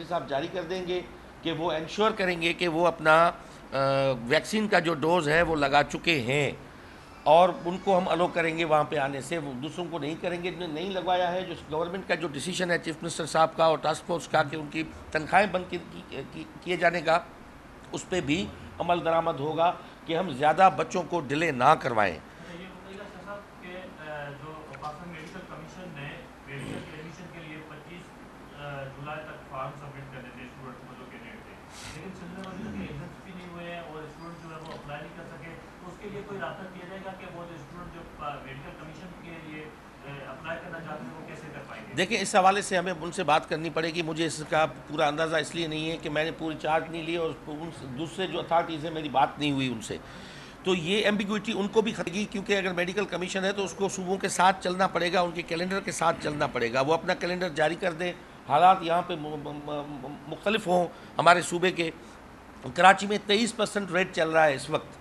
صاحب جاری کر دیں گے کہ وہ انشور کریں گے کہ وہ اپنا ویکسین کا جو ڈوز ہے وہ لگا چکے ہیں، اور ان کو ہم الو کریں گے وہاں پہ آنے سے، وہ دوسروں کو نہیں کریں گے جنہیں نہیں لگوایا ہے۔ جو گورنمنٹ کا جو ڈیسیشن ہے چیف منسٹر صاحب کا اور ٹاسک فورس کا کہ ان کی تنخواہیں بند کیے جانے کا، اس پہ بھی عمل درآمد ہوگا کہ ہم زیادہ بچوں کو ڈیلے نہ کروائیں۔ یہ بتائیے گا شاہ صاحب کہ جو پاکستان میڈیکل کمیشن نے میڈیکل کے ایڈمیشن کے لیے 25 جولائی تک فارم سبمٹ کرنے تھے اسٹوڈنٹ کو جو کینڈیڈیٹ تھے، لیکن سلسلہ وزیر کے ایگزامس بھی نہیں ہوئے ہیں اور اسٹوڈنٹ جو ہے وہ اپلائی نہیں کر سکے، تو اس کے لیے کوئی رابطہ کیا جائے گا کہ وہ جو اسٹوڈنٹ جو میڈیکل کمیشن کے لیے اپلائی کرنا چاہتے ہیں وہ کیسے کر پائیں گے؟ دیکھیں اس حوالے سے ہمیں ان سے بات کرنی پڑے گی، مجھے اس کا پورا اندازہ اس لیے نہیں ہے کہ میں نے پوری چارج نہیں لی اور دوسرے جو اتھارٹیز ہیں میری بات نہیں ہوئی ان سے، تو یہ ایمبیگوٹی ان کو بھی خطرے گی، کیونکہ اگر میڈیکل کمیشن ہے تو اس کو صوبوں کے ساتھ چلنا پڑے گا، ان کے کیلنڈر کے ساتھ چلنا پڑے گا، وہ اپنا کیلنڈر جاری کر دیں، حالات یہاں پہ مختلف ہوں ہمارے صوبے کے۔ کراچی میں 23% ریٹ چل رہا ہے اس وقت،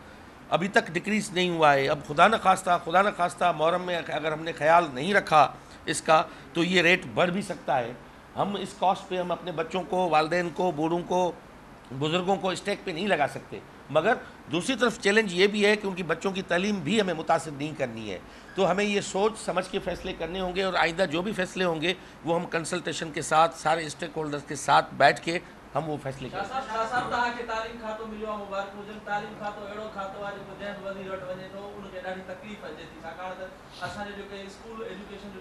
ابھی تک ڈکریز نہیں ہوا ہے، اب خدا نہ خواستہ محرم میں اگر ہم نے خیال نہیں رکھا اس کا تو یہ ریٹ بڑھ بھی سکتا ہے۔ ہم اس کاسٹ پہ ہم اپنے بچوں کو، والدین کو، بوڑھوں کو، بزرگوں کو اسٹیک پہ نہیں لگا سکتے، مگر دوسری طرف چیلنج یہ بھی ہے کہ ان کی بچوں کی تعلیم بھی ہمیں متاثر نہیں کرنی ہے، تو ہمیں یہ سوچ سمجھ کے فیصلے کرنے ہوں گے، اور آئندہ جو بھی فیصلے ہوں گے وہ ہم کنسلٹیشن کے ساتھ سارے اسٹیک ہولڈرز کے ساتھ بیٹھ کے ہم وہ فیصلے کریں۔ شاہ صاحب تہاں کے تعلیم کھاتو ملو مبارک ہوجن، تعلیم کھاتو اڑو کھاتو آج کو جن وزیر وٹ ونے تو ان کے ڈاڈی تکلیف اچے تھی، چھاکاڻ ته اسان جو کہ اسڪول ایجوڪيشن جو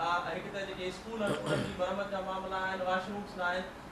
هڪ ته جيڪي اسڪول ان جي مرمت جا معاملا آهن، واشرومس نہ آهن،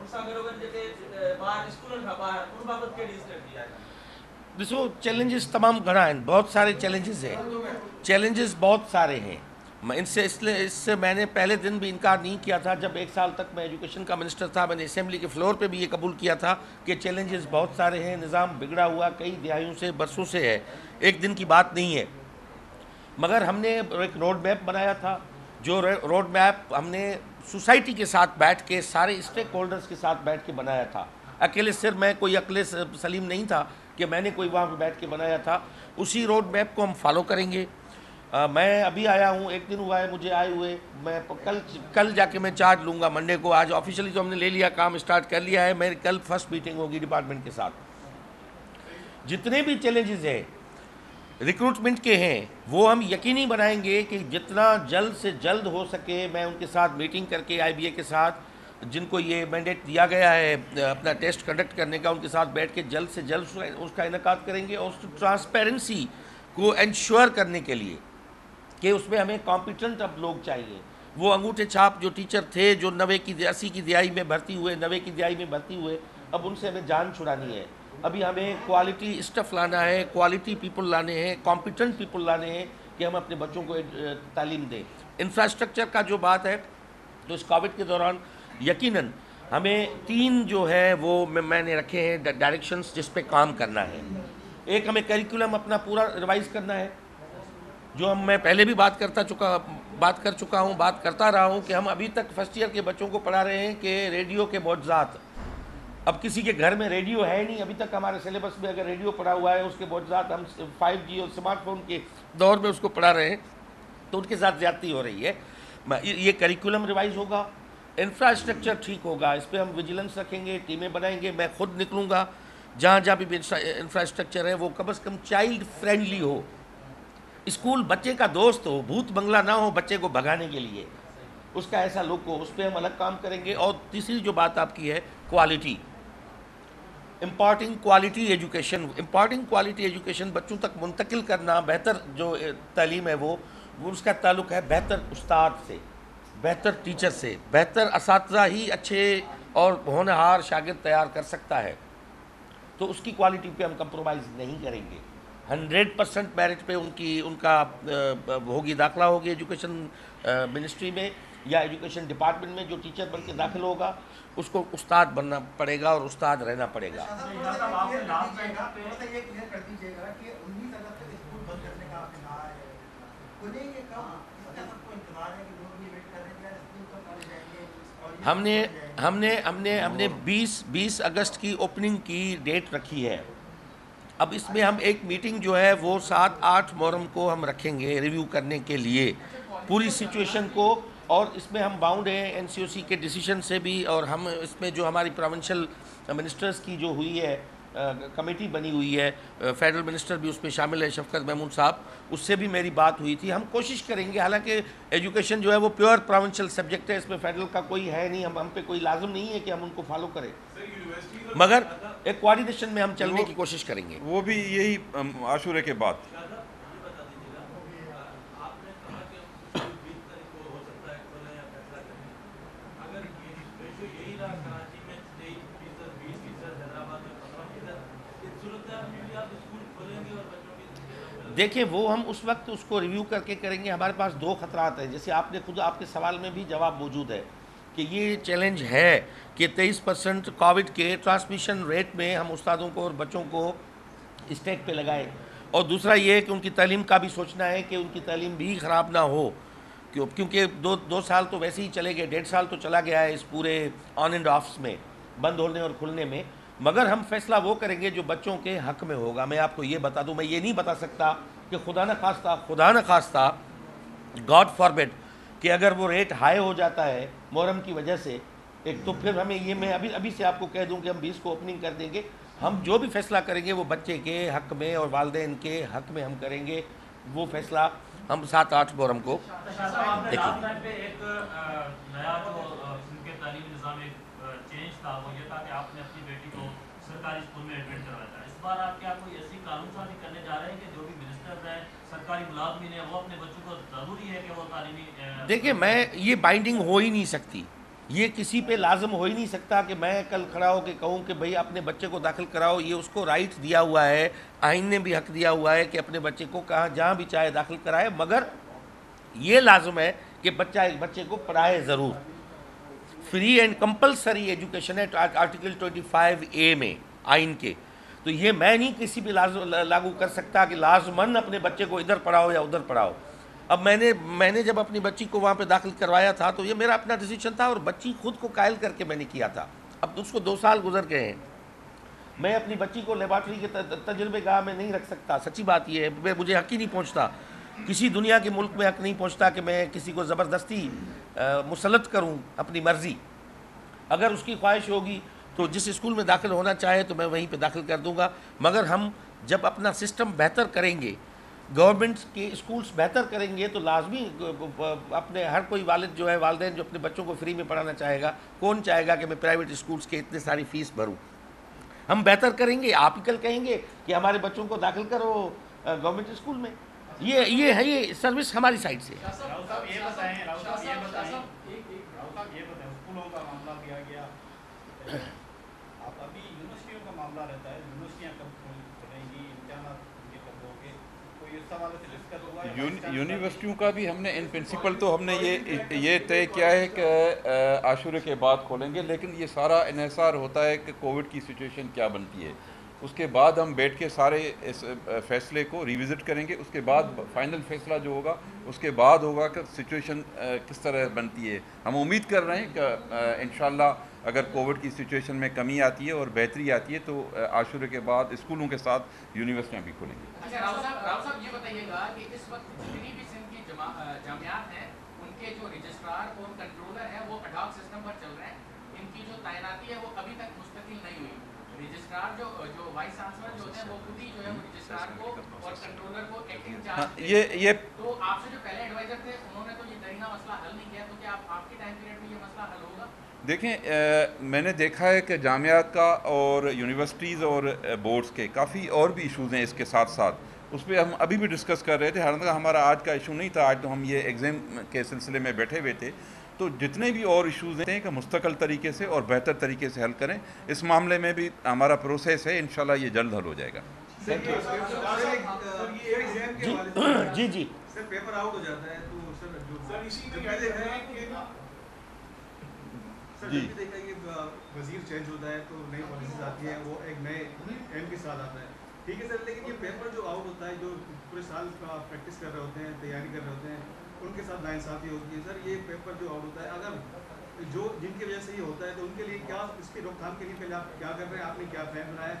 ان سان گڏوگڏ جيڪي ٻار اسڪولن کان ٻاهر ان بابت ڪهڙي اسٽريٽجي آهي؟ دیکھو چیلنجز تمام گھنا ہیں، بہت سارے چیلنجز ہیں، چیلنجز بہت سارے ہیں، اس سے میں نے پہلے دن بھی انکار نہیں کیا تھا، جب 1 سال تک میں ایجوکیشن کا منسٹر تھا، میں نے اسمبلی کے فلور پہ بھی یہ قبول کیا تھا کہ چیلنجز بہت سارے ہیں، نظام بگڑا ہوا کئی دہائیوں سے، برسوں سے ہے، ایک دن کی بات نہیں ہے، مگر ہم نے ایک روڈ میپ بنایا تھا، جو روڈ میپ ہم نے سوسائٹی کے ساتھ بیٹھ کے سارے اسٹیک ہولڈرز کے ساتھ بیٹھ کے بنایا تھا، اکیلے صرف میں کوئی عقل سلیم نہیں تھا کہ میں نے کوئی وہاں پہ بیٹھ کے بنایا تھا، اسی روڈ میپ کو ہم فالو کریں گے۔ میں ابھی آیا ہوں، 1 دن ہوا ہے مجھے آئے ہوئے، میں کل جا کے میں چارج لوں گا، منڈے کو، آج آفیشلی تو ہم نے لے لیا، کام اسٹارٹ کر لیا ہے، میری کل فرسٹ میٹنگ ہوگی ڈپارٹمنٹ کے ساتھ۔ جتنے بھی چیلنجز ہیں ریکروٹمنٹ کے ہیں وہ ہم یقینی بنائیں گے کہ جتنا جلد سے جلد ہو سکے، میں ان کے ساتھ میٹنگ کر کے آئی بی اے کے ساتھ جن کو یہ مینڈیٹ دیا گیا ہے اپنا ٹیسٹ کنڈکٹ کرنے کا، ان کے ساتھ بیٹھ کے جلد سے جلد اس کا انعقاد کریں گے، اور اس ٹرانسپیرنسی کو انشور کرنے کے لیے کہ اس میں ہمیں کمپیٹنٹ اب لوگ چاہیے، وہ انگوٹھے چھاپ جو ٹیچر تھے جو 80 کی دہائی میں بھرتی ہوئے، 90 کی دہائی میں بھرتی ہوئے، اب ان سے ہمیں جان چھڑانی ہے، ابھی ہمیں کوالٹی اسٹف لانا ہے، کوالٹی پیپل لانے ہیں، کمپیٹنٹ پیپل لانے ہیں کہ ہم اپنے بچوں کو تعلیم دیں۔ انفراسٹرکچر کا جو بات ہے تو اس کووڈ کے دوران یقیناً ہمیں 3 جو ہے وہ میں نے رکھے ہیں ڈائریکشنز جس پہ کام کرنا ہے۔ ایک ہمیں کریکولم اپنا پورا ریوائز کرنا ہے، جو میں پہلے بھی بات کرتا رہا ہوں کہ ہم ابھی تک فرسٹ ایئر کے بچوں کو پڑھا رہے ہیں کہ ریڈیو کے معجزات، اب کسی کے گھر میں ریڈیو ہے نہیں، ابھی تک ہمارے سلیبس میں اگر ریڈیو پڑھا ہوا ہے اس کے معجزات ہم 5G اور اسمارٹ فون کے دور میں اس کو پڑھا رہے ہیں، تو ان کے ساتھ زیادتی ہو رہی ہے۔ یہ کریکولم ریوائز ہوگا، انفراسٹرکچر ٹھیک ہوگا، اس پہ ہم ویجیلنس رکھیں گے، ٹیمیں بنائیں گے، میں خود نکلوں گا جہاں بھی انفراسٹرکچر ہے وہ کم از کم چائلڈ فرینڈلی ہو، اسکول بچے کا دوست ہو، بھوت بنگلہ نہ ہو بچے کو بھگانے کے لیے، اس کا ایسا لک ہو، اس پہ ہم الگ کام کریں گے۔ اور تیسری جو بات آپ کی ہے کوالٹی، امپارٹنگ کوالٹی ایجوکیشن بچوں تک منتقل کرنا، بہتر جو تعلیم ہے وہ اس کا تعلق ہے بہتر استاد سے، بہتر ٹیچر سے، بہتر اساتذہ ہی اچھے اور ہونہار شاگرد تیار کر سکتا ہے، تو اس کی کوالٹی پہ ہم کمپرومائز نہیں کریں گے۔ 100% میرٹ پہ ان کا ہوگی داخلہ ہوگی ایجوکیشن منسٹری میں یا ایجوکیشن ڈپارٹمنٹ میں، جو ٹیچر بن کے داخل ہوگا اس کو استاد بننا پڑے گا اور استاد رہنا پڑے گا۔ ہم نے 20 اگست کی اوپننگ کی ڈیٹ رکھی ہے، اب اس میں ہم ایک میٹنگ جو ہے وہ 7-8 محرم کو ہم رکھیں گے ریویو کرنے کے لیے پوری سچویشن کو، اور اس میں ہم باؤنڈ ہیں این سی او سی کے ڈیسیشن سے بھی، اور ہم اس میں جو ہماری پروونشل منسٹرز کی جو ہوئی ہے کمیٹی بنی ہوئی ہے، فیڈرل منسٹر بھی اس میں شامل ہے شفقت محمود صاحب، اس سے بھی میری بات ہوئی تھی. ہم کوشش کریں گے، حالانکہ ایجوکیشن جو ہے وہ پیور پروونشل سبجیکٹ ہے، اس میں فیڈرل کا کوئی ہے نہیں، ہم پہ کوئی لازم نہیں ہے کہ ہم ان کو فالو کریں، مگر ایک کوآرڈینیشن میں ہم چلنے کی کوشش کریں گے. وہ بھی یہی عاشورے کے بعد. دیکھیں وہ ہم اس وقت اس کو ریویو کر کے کریں گے. ہمارے پاس 2 خطرات ہیں، جیسے آپ نے خود آپ کے سوال میں بھی جواب موجود ہے کہ یہ چیلنج ہے کہ 23% کووڈ کے ٹرانسمیشن ریٹ میں ہم استادوں کو اور بچوں کو اسٹیک پہ لگائیں، اور دوسرا یہ ہے کہ ان کی تعلیم کا بھی سوچنا ہے کہ ان کی تعلیم بھی خراب نہ ہو، کیونکہ 2 سال تو ویسے ہی چلے گئے، 1.5 سال تو چلا گیا ہے اس پورے آن اینڈ آفس میں، بند ہونے اور کھلنے میں. مگر ہم فیصلہ وہ کریں گے جو بچوں کے حق میں ہوگا. میں آپ کو یہ بتا دوں، میں یہ نہیں بتا سکتا کہ خدا نہ خواستہ گاڈ فاربڈ کہ اگر وہ ریٹ ہائی ہو جاتا ہے محرم کی وجہ سے ایک، تو پھر ہمیں یہ، میں ابھی سے آپ کو کہہ دوں کہ ہم 20 کو اوپننگ کر دیں گے. ہم جو بھی فیصلہ کریں گے وہ بچے کے حق میں اور والدین کے حق میں ہم کریں گے. وہ فیصلہ ہم 7-8 محرم کو دیکھیں. ایک نیا جو ان کے تعلیمی نظام میں چینج تھا وہ یہ تھا کہ آپ نے اپنی بیٹی کو سرکاری اسکول میں ایڈمٹ کروایا تھا. اس بار آپ کیا کوئی ایسی قانون سازی کرنے جا رہے ہیں کہ جو بھی منسٹر ہیں، سرکاری ملازمین ہیں، وہ اپنے بچوں کو ضروری ہے کہ وہ تعلیمی دیکھیں، میں یہ بائنڈنگ ہو ہی نہیں سکتی، یہ کسی پہ لازم ہو ہی نہیں سکتا کہ میں کل کھڑا ہو کے کہوں کہ بھئی اپنے بچے کو داخل کراؤ. یہ اس کو رائٹ دیا ہوا ہے، آئین نے بھی حق دیا ہوا ہے کہ اپنے بچے کو جہاں بھی چاہے داخل کرائے، مگر یہ لازم ہے کہ بچہ ایک بچے کو پڑھائے ضرور. فری اینڈ کمپلسری ایجوکیشن ہے آرٹیکل 25A میں آئین کے. تو یہ میں نہیں کسی بھی لاگو کر سکتا کہ لازماً اپنے بچے کو ادھر پڑھاؤ یا ادھر پڑھاؤ. اب میں نے جب اپنی بچی کو وہاں پہ داخل کروایا تھا تو یہ میرا اپنا ڈیسیجن تھا، اور بچی خود کو قائل کر کے میں نے کیا تھا. اب اس کو 2 سال گزر گئے ہیں. میں اپنی بچی کو لیبارٹری کے تجربے گاہ میں نہیں رکھ سکتا. سچی بات یہ ہے، مجھے حق ہی نہیں پہنچتا، کسی دنیا کے ملک میں حق نہیں پہنچتا کہ میں کسی کو زبردستی مسلط کروں اپنی مرضی. اگر اس کی خواہش ہوگی تو جس اسکول میں داخل ہونا چاہے تو میں وہیں پہ داخل کر دوں گا. مگر ہم جب اپنا سسٹم بہتر کریں گے، گورنمنٹ کے اسکولز بہتر کریں گے، تو لازمی اپنے ہر کوئی والد جو ہے، والدین جو اپنے بچوں کو فری میں پڑھانا چاہے گا، کون چاہے گا کہ میں پرائیویٹ اسکولز کے اتنے ساری فیس بھروں. ہم بہتر کریں گے. آپ ہی کل کہیں گے کہ ہمارے بچوں کو داخل کرو گورنمنٹ اسکول میں. یہ ہے، یہ سروس ہماری سائڈ سے. اسکولوں کا معاملہ کیا گیا، اب ابھی یونیورسٹیوں کا معاملہ رہتا ہے، یونیورسٹیاں کب کھلیں گی، امتحانات ان کے کب ہوں گے، کوئی اس حوالے سے ڈسکس ہوا؟ یونیورسٹیوں کا بھی ہم نے ان پرنسپل تو ہم نے یہ طے کیا ہے کہ عاشورے کے بعد کھولیں گے، لیکن یہ سارا انحصار ہوتا ہے کہ کووڈ کی سچویشن کیا بنتی ہے. اس کے بعد ہم بیٹھ کے سارے اس فیصلے کو ریوزٹ کریں گے. اس کے بعد فائنل فیصلہ جو ہوگا اس کے بعد ہوگا کہ سچویشن کس طرح بنتی ہے. ہم امید کر رہے ہیں کہ انشاءاللہ اگر کووڈ کی سچویشن میں کمی آتی ہے اور بہتری آتی ہے تو عاشورے کے بعد اسکولوں کے ساتھ یونیورسٹیاں بھی کھولیں گی. اچھا راؤ صاحب یہ بتائیے گا کہ اس وقت جتنی بھی سندھ کی جامعات ہیں ان کے جو رجسٹرار اور کنٹرولر ہیں وہ ایڈ ہاک سسٹم پر چل رہے ہیں. ان کی جو تعیناتی ہے وہ ابھی تک مستقل نہیں ہوئی. رجسٹرار جو وائس چانسلر جو ہوتے ہیں وہ خود ہی جو ہے وہ رجسٹرار کو اور کنٹرولر کو ایکٹنگ چارج یہ تو آپ سے جو پہلے ایڈوائزر تھے انہوں نے تو یہ درینہ مسئلہ حل نہیں کیا، تو کیا آپ کے ٹائم پیریڈ میں یہ مسئلہ حل ہوگا؟ دیکھیں، میں نے دیکھا ہے کہ جامعات کا اور یونیورسٹیز اور بورڈز کے کافی اور بھی ایشوز ہیں اس کے ساتھ ساتھ. اس پہ ہم ابھی بھی ڈسکس کر رہے تھے. حالانکہ ہمارا آج کا ایشو نہیں تھا، آج تو ہم یہ ایگزام کے سلسلے میں بیٹھے ہوئے تھے. تو جتنے بھی اور ایشوز ہیں کہ مستقل طریقے سے اور بہتر طریقے سے حل کریں. اس معاملے میں بھی ہمارا پروسیس ہے، انشاءاللہ یہ جلد حل ہو جائے گا. جی جی سر پیپر آؤٹ ہو جاتا ہے تو سر اسی میں دیکھا ہے کہ دیکھا ہے کہ وزیر چینج ہوتا ہے تو نئی پالیسیز آتی ہیں، وہ ایک نئے ایم کے ساتھ آتا ہے. ٹھیک ہے سر، لیکن یہ پیپر جو آؤٹ ہوتا ہے، جو پورے سال کا پریکٹس کر رہے ہوتے ہیں، تیاری کر رہے ہوتے ہیں، ان کے ساتھ ناانصافی ہوتی ہے. سر یہ پیپر جو آؤٹ ہوتا ہے، اگر جو جن کی وجہ سے یہ ہوتا ہے تو ان کے لیے کیا، اس کی روک تھام کے لیے پہلے آپ کیا کر رہے ہیں، آپ نے کیا پلان بنایا ہے،